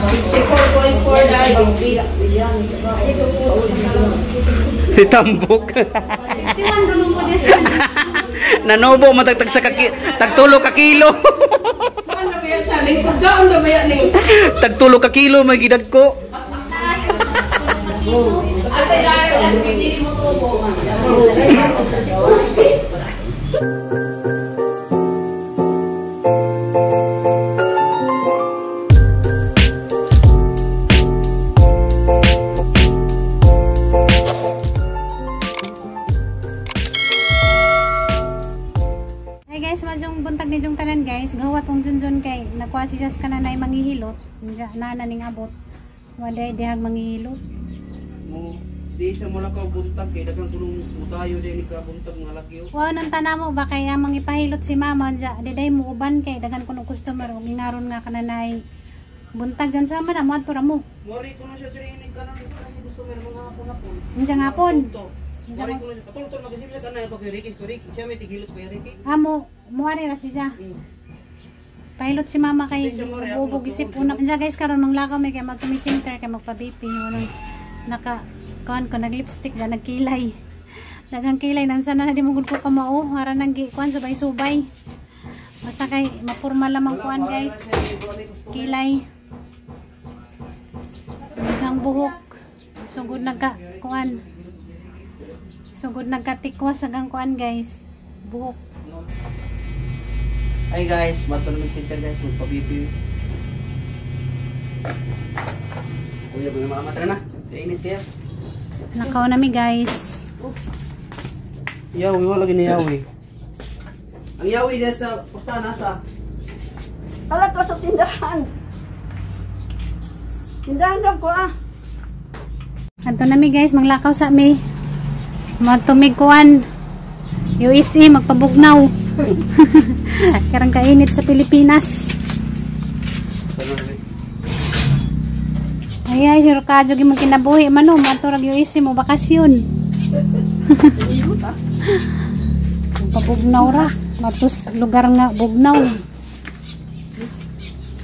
54.4 dahil. Tambok. Nanobo matagtag sa tagtulo ka kilo. Tagtulo ka kilo may gidag ko. Buntag ni jung tanan guys, gawa tong junjun kay nakuha si Sas kananay manghihilot, nana ning abot. Waday dihag manghihilot. Mo di sa mula ka buntag kay daghang kulong utayo din ka buntag nga laki. Wow nang tanamo ba kay amang ipahilot si mama ja, diday mo uban kay daghan kuno customer ug ingaron nga kananay buntag jan sama na mo adto ra mo. Mori kuno siya diri ni kanang customer mga hapon. Unsa nga hapon? Mori kuno siya patultol magasim siya kanay to kay Ricky, siya may tigilot kay Ricky. Amo muari ra siya. Pilot si mama kay bubog isip una. Diyan guys karon nang lakaw may kay magkumisinter kay magpa-BP ngono. Naka kuan ko nag-lipstick diyan nagkilay. Daghang kilay nan sana na di mo gud ko kamao ara nang kuan subay-subay. Basta kay mapurma lamang kuan guys. Kilay. Daghang buhok. Sugod nagka kuan. Sugod nagkatikwas hanggang kuan guys. Buhok. Hi guys, matulog center guys, magpa-BP. Kuya ba mama tara na? Kainit ya. Nakaw na mi guys. Yawi wala gini yawi. Ang yawi dia sa porta nasa. Alat ko sa tindahan. Tindahan daw ko ah. Adto na mi guys, manglakaw sa mi. Magtumig kuan. USC magpabugnaw. Karang kainit sa Pilipinas. Ay sir kadyo gi mo kinabuhi mano maturag USC mo bakasyon. Pabugnaw ra, matus lugar nga bugnaw.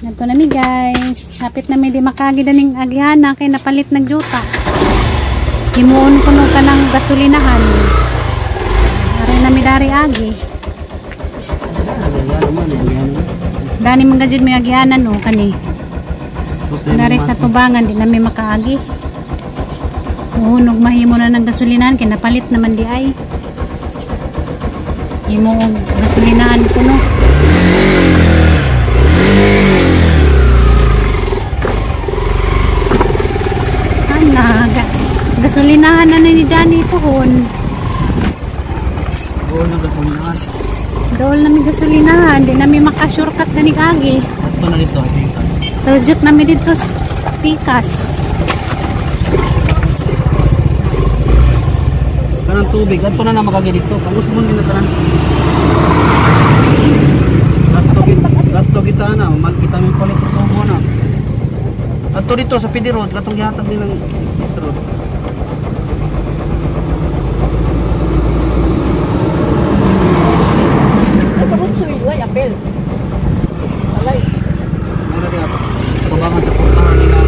Nato na mi guys, hapit na mi di makagi daning agihana kay napalit ng juta. Himuon kuno kanang gasolinahan. Ari na mi dari agi. Dani mga jud may agianan o kani. Dari sa tubangan di na may makaagi. Uhunog mahimo na ng gasolinahan kinapalit naman di ay. Himo og gasolinahan kuno. Ana gasolinahan na ni Dani pohon. Oo na gasolinahan. Dool na may gasolinahan, di na may makashortcut na ni Agi. Ito na dito, Tujok na may dito pikas. kanang tubig, ito na makagi dito. Pangusbon din na tanan. Gasto kita na, kita may palit ito muna. Ato dito sa PD Road, katong gihatag nilang Sis Road. Apel. Alay. Mura di ato. Tubangan sa portahan nila.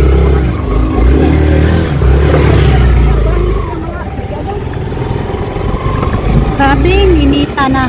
Grabing inita na.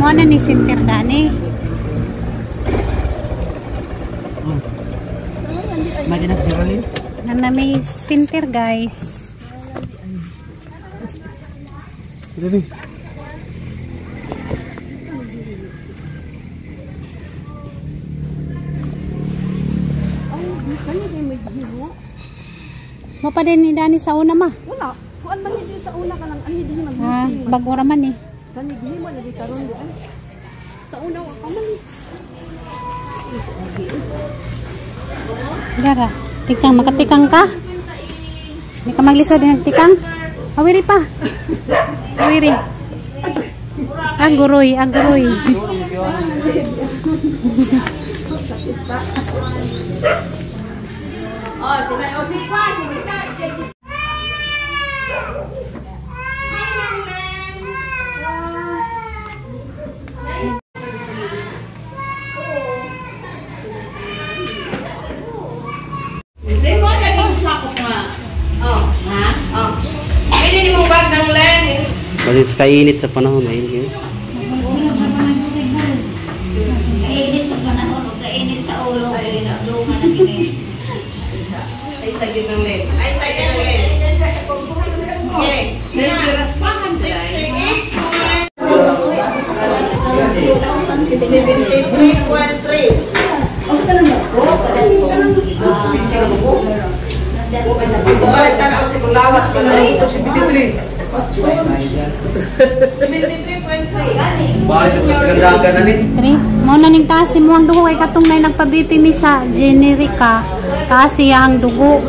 Mo na ni Sinter Dani. Imagine na, Geraldine. Na may center guys. Dali. Mo pa din ni Dani sa una ma. Wala. Kuan man hindi sa una ka lang ani din mag. Ah, bago raman eh. Kani di mo lagi karon di ay. Sa una wa ka man. Gara, tikang makatikang ka. Hindi ka maglisod din nagtikang. Awiri pa. Awiri. Aguroy, aguroy. Kasi kainit sa panahon ngayon. Kainit sa panahon o kainit sa ulo. Dungan na gini. Ay, sagit ng leg. Ay, sagit ng leg. Okay. Niraspahan sila. 73.3. Balikan ako sa lawas pa na ito, 73. 73.3. Bakit yung kagandaan na ni? Tri, mo na ning taas mo ang dugo kay katong nay nagpa-BP mi sa generica. Taas siya ang dugo.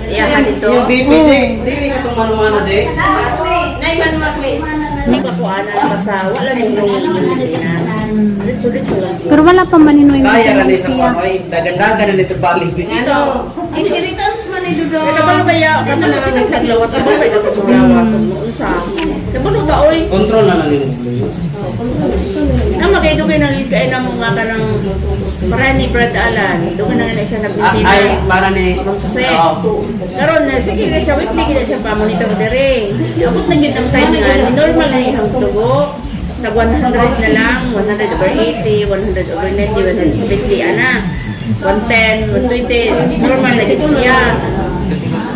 Iyakan ito. Yung BPJ, hindi ka itong manumana di. Naiman makmi. Pero wala pa maninoy mo. Kaya ka na isang pamay, dagandagan na nito balik. Ano? Inheritance man ni Dudo. Kabalo ba ya? Kabalo ba nagtaglawas? Kabalo ba ito sa lawas? Kabalo ba oy? Control na lang yun. Ang magkaido kayo nang ikain na mga ka ng marani Brad Alan. Doon na nga siya nagbinti na. Ay, para ni... Magsasay. Karon na, sige na siya, weekly na siya pa, monitor ko dire. Abot na yun ang time nga, normal na yung tubo. Tag 100 na lang, 100 over 80, 100 over 90, 170, ana. 110, 120, normal na yun siya.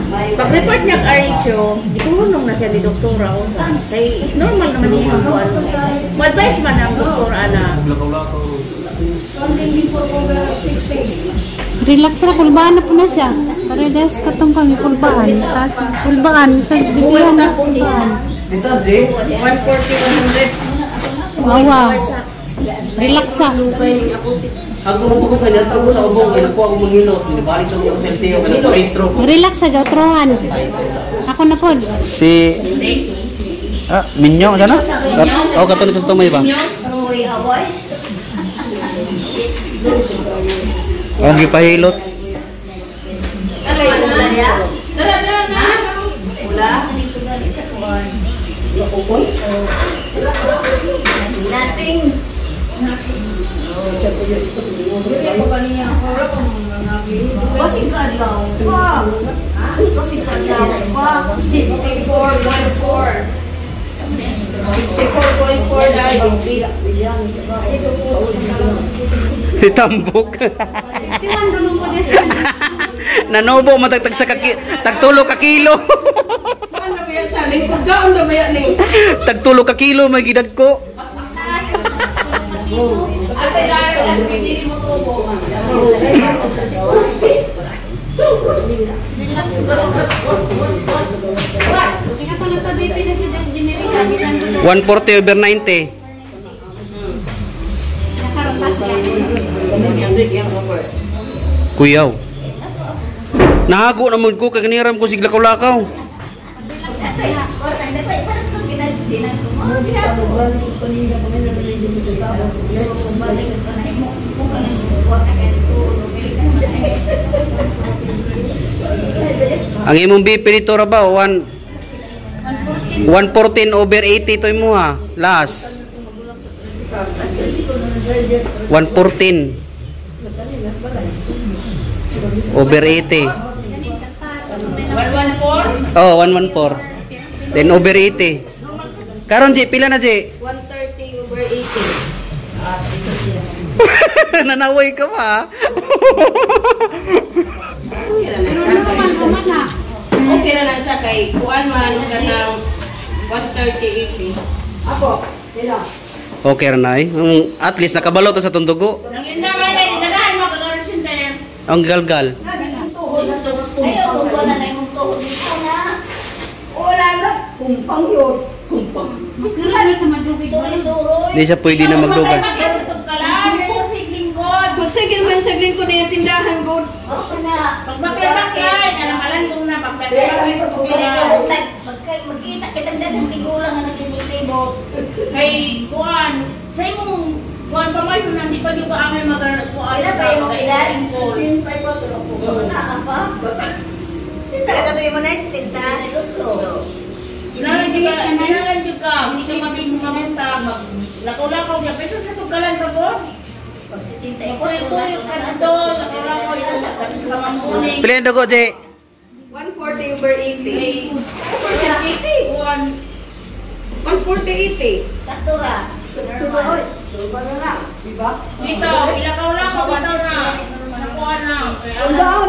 Pag-report niya ang RHO, ipunong na siya ni Doktora o sa. Kay normal naman niya yung buwan. Ma-advise man ang Doktora na. Relax ra kulbaan na po na siya. Paredes katong kami kulbaan. Taas kulbaan sa bigyan na kulbaan. Ito, Jay. 140, 100. Wow. Relax sa. Ang tumutuko ka niya, tago sa ubong, kaya nakuha ko mong hilot. Nibalik ako sa LTO, kaya na-stroke. Relax sa jotrohan. Ako na po. Si... Minyo, ano? Oo, katulad ito sa tumay ba? Uy, aboy. Ang gipahilot. Ano yung mula niya? Dala, dala, dala. Mula? Dito galing sa kuwan. Nothing. Kasi kadlaw pa. Kasi kadlaw pa. 54.4. 54.4 dahil. Itambok. Tiwan naman po din siya. Nanobo, matagtag sa tagtulo ka kilo. Kuan na ba yan sa ning? Pagkaon na ba yan ning? Tagtulo ka kilo, may gidag ko. Ate dahil as hindi mo tubo. Sige ko nagpa-BP na si Des Generica. 140 over 90. Nakaroon pa siya. Kuyaw. Nahago naman ko, kagniram ko sigla lakaw. Ang imong BP dito ra ba? 114 over 80 to mo ha. Last. 114 over 80. 114? Oh, 114. Then over 80. Karon Ji, pila na Ji? 130 over 80. Nanaway ka pa. Okay na lang siya kay kuan man kanang 130-80. Okay ra nay. At least nakabalo to sa tundugo. Ang linda man na dagahan mo kagaran sinten. Ang galgal. Ayaw ko na yung tuhod dito na. Wala na. Kumpang yun. Kumpang. Magkira sa madugay. Suroy-suroy. Di siya pwede na magdugan. Magsagin man sa lingkod na yung tindahan ko. Okay na. Pagbaklay-baklay, alam-alang na pagbaklay sa Pinagkautan. Magkita kitang dagang tigulang na nagkinitibot. Kay kuan, sa imong kuan pa may hindi pa yung kaangay mag-kuan. Ilan ba yung mga ilan? 15 pa pero wala pa. Talaga tayo mo na ispinsa. Inalan juga, hindi ka mabising mamenta, lakaw-lakaw niya. Pero sa tugalan ka po? Tuyok-tuyok ka na doon, lakaw-lakaw niya sa kamamuning. Pilihan dugo, Jay. 140/80. 140/80. Saktura. Dito, ilakaw-lakaw ka daw na. Nakuha na.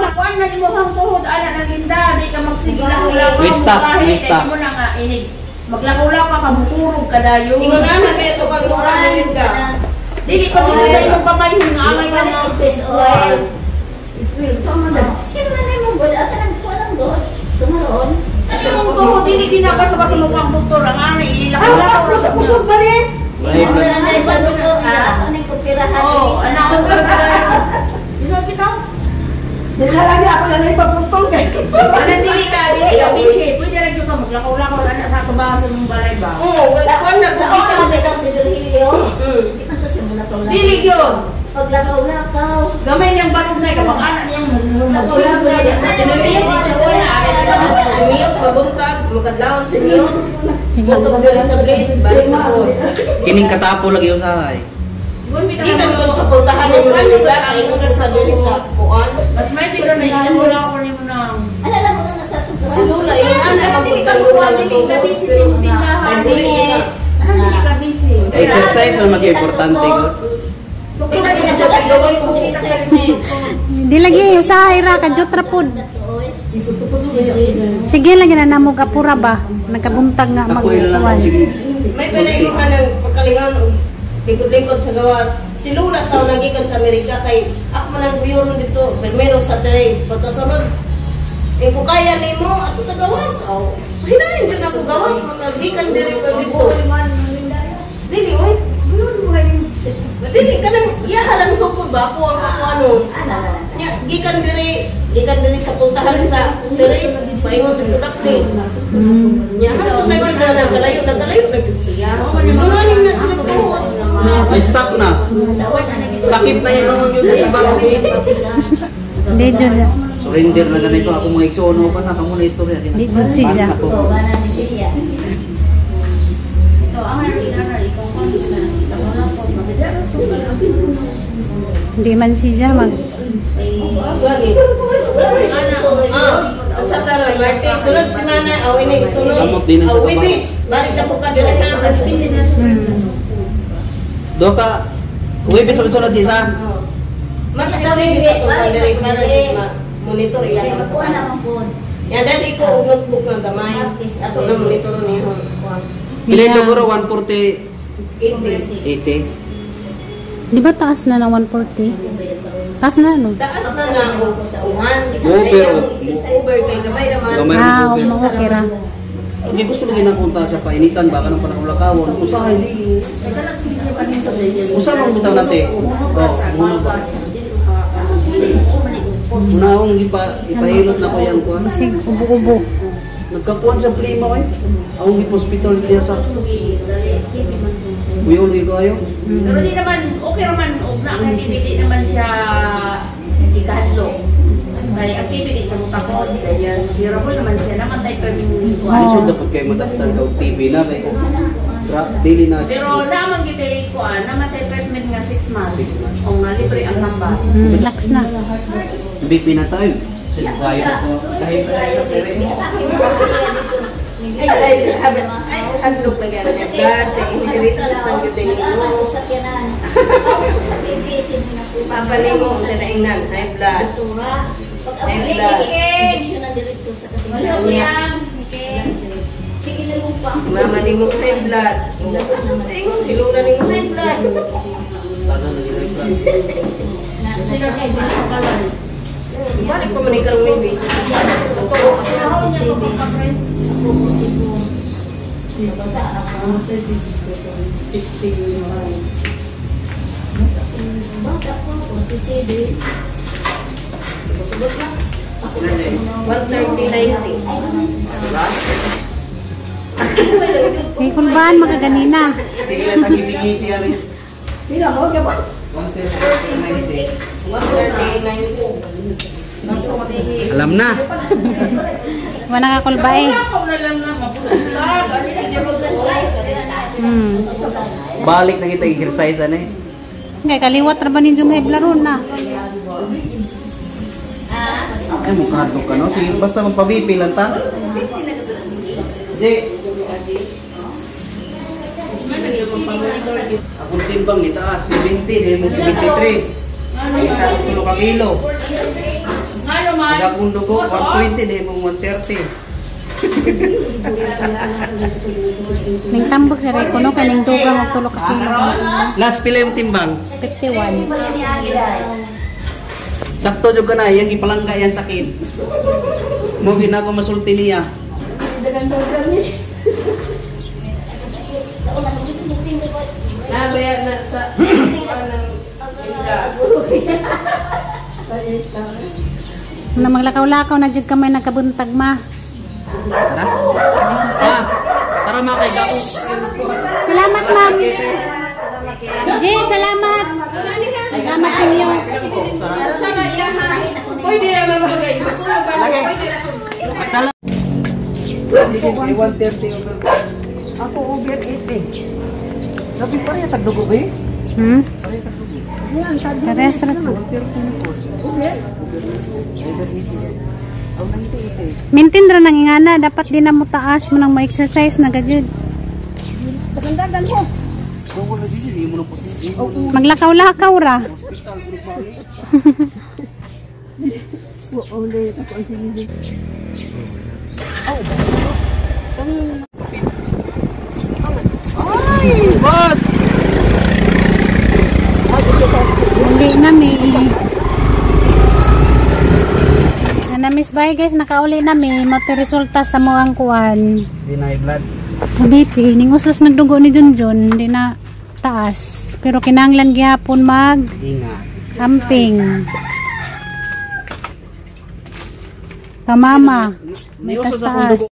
Nakuha na di mo hang tuhod, anak ng linda. Di ka magsigilakaw-lakaw. Lista, lista. Hindi mo na nga, inig. Maglakaw-lakaw ka, kabukurog ka dayo. Ingon na beto kang luha na linda. Dili pa dito sa imong pamayon nga amay ka mo. Fish oil. Kaya na yung good. At anong kuha ng good? Tumaroon. Ano yung tuhod, hindi ginabasa-basa mo pang doktor. Ang anay, ilakaw-lakaw. Sa kusog ba rin? Hindi mo na yung saluto. Ano yung kupirahan? Oo, anak ko ka dayo. Dito kita. Naglalagi ako na yung pagputol kay. Walang dili ka busy. Pwede rin yung maglakaw-lakaw na sa tubahan sa mong balay ba? Oo, kuan na Sa kung oras ito si Virgilio. Ito si Mulakaw-lakaw. Dili yun. Paglakaw-lakaw. Gamay niyang barog na ikaw, ang anak niyang magsulog na yan. sinumiyot dito ko na sumiyot mabuntag makadlawon sumiyot tutok diri sa place balik na po. Kining katapo lagi usahay. Di kan kon sa pultahan mo na nila kay ingon sa diri sa kuan. Mas may pito na ilan mo lang ako ni mo na. Ano lang mo na sa sugra? Si Lula yung ana mabuntag Kuha, Lula na hindi ka to. busy sa imong tindahan. 5 minutes. Hindi ka busy. Exercise ang mag-importante ko. Kita na sa paggawas ko. Di lagi usahay ra kadjot ra pud. Sige lagi na namo kapura ba. Nagkabuntag nga Ako ilan lang magkuan. sige. May panaingon ng pagkalingan lingkod-lingkod sa gawas. Si Lula sa nagikan sa Amerika kay ako man ang guyon dito primero sa Tres pagkasunod yung ko kaya nimo ato ta gawas aw hinahin jud ako gawas magdikan diri pa dito dili oy dili kanang iya halang sukod ba ako ang ano nya gikan diri sa pultahan sa Tres paingon dito dakli nya hangtod na jud na nagalayo na jud siya kunanin na sila tuhod May stop na. Sakit na yun yung iba. Di jud. Surrender na ganito. Ako mga iksono pa na. Kamu na istorya. Di jud siya. Oo, wala ni siya. Ito, ang nakikita ikaw ko na. Di man siya mag gani at sa taron Marte sunod si Mana aw ini sunod aw wibis balik na po ka diri na Do ka. Uwi, sunod-sunod isa. mag-isip sa tungkol diri para monitor yan Kuha naman po. yan dahil iko og notebook nga gamay ato na monitor niyo Pilihan siguro 140, 80 80. Di ba taas na 140? Taas na no? taas na na og sa uhan over kay gamay naman Gamay. Ah, mga kira. Hindi gusto lagi na punta sa painitan. Baka ng panahulakawon. Usahay hindi. Usahay ang butang natin. Muna ba? Muna akong ipahilot na ko yan ko. Sig ubo-ubo. Nagkakuan sa prima ko eh. Akong hospital niya sa Buyol ko ayo. Pero di naman, okay naman, activity naman siya ikadlo. Kaya activity sa mutakot, kaya durable naman siya, namatay per minuto. So dapat kayo madaftan ka TV na kay daily na. Pero naman kita ko, namatay per minute nga 6 months. O nga, libre ang hamba. Relax na. BP na tayo. Sinasayo ko. Kahit ay hadlok na gani dati hindi ang gudeng mo papalingo sa naingnan high blood Injection na diretso sa katinggalan. Sige na lupa. Mama ni mo high blood. Ingon si Luna ni mo high blood. Sila kay ba sa kawan. Balik pa manikal baby. Totoo. Bata po, 47. 130-90. Kay kulbaan magaganina. Sige lang tagi-sige siya rin. Pila mo, diba? 130-90. Alam na. Wala nga kulba eh. Balik na kita exercise ano eh. Kay kaliwat ra ba ninyo may laro na. Ay mukadto ka no. Sige basta magpabipi lang ta. Di. Akong timbang ni taas 70 dahil mo 73. Ikaw tulo ka kilo. Agakong dugo 120 dahil mo 130. Ning tambok sa reko no kay ning dugang magtulo ka kilo. Last pila yung timbang. 51. Sakto jud ka na yang ipalangga yang sakit. Mo ako masulti niya. Nabaya na sa Na maglakaw-lakaw na jud kamay nagkabuntag ma. Tara. Tara mga kay Gao. Salamat ma'am. Jay, salamat. Salamat ninyo. pwede na mabagay. Lagi. Dala. 130 over. Ako over 80. Sabi pa rin tagdugo ba eh? Kares ra to. Maintain ra nang ingana, dapat din na mo taas mo nang ma-exercise na gajud. Pagandagan mo. Maglakaw-lakaw ra. Ay, boss! Uli na mi. Miss bye guys, nakauli na mi. Mati resulta sa moang kuan. Deny blood. BP, ning usos nagdugo ni Junjun, hindi na taas. Pero kinanglan gihapon mag Ingat. camping. Kamama. May May usos akong taas. dugo